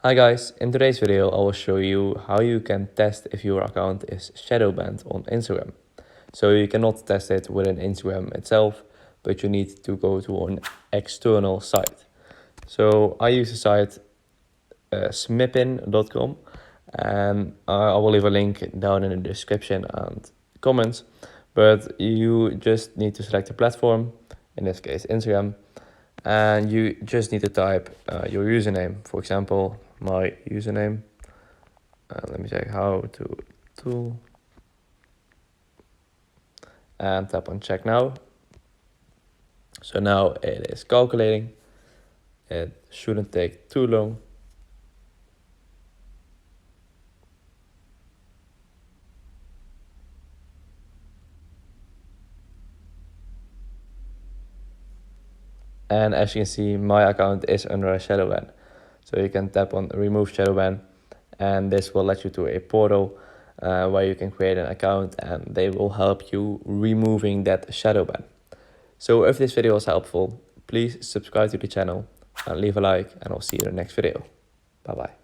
Hi guys, in today's video I will show you how you can test if your account is shadow banned on Instagram. So you cannot test it within Instagram itself, but you need to go to an external site. So I use the site smippin.com, and I will leave a link down in the description and comments. But you just need to select a platform, in this case Instagram, and you just need to type your username. For example, my username. Let me check how to tool, and tap on check now. So now it is calculating. It shouldn't take too long. And as you can see, my account is under a shadow ban. So you can tap on remove shadow ban, and this will let you to a portal where you can create an account, and they will help you removing that shadow ban. So if this video was helpful, please subscribe to the channel and leave a like, and I'll see you in the next video. Bye bye.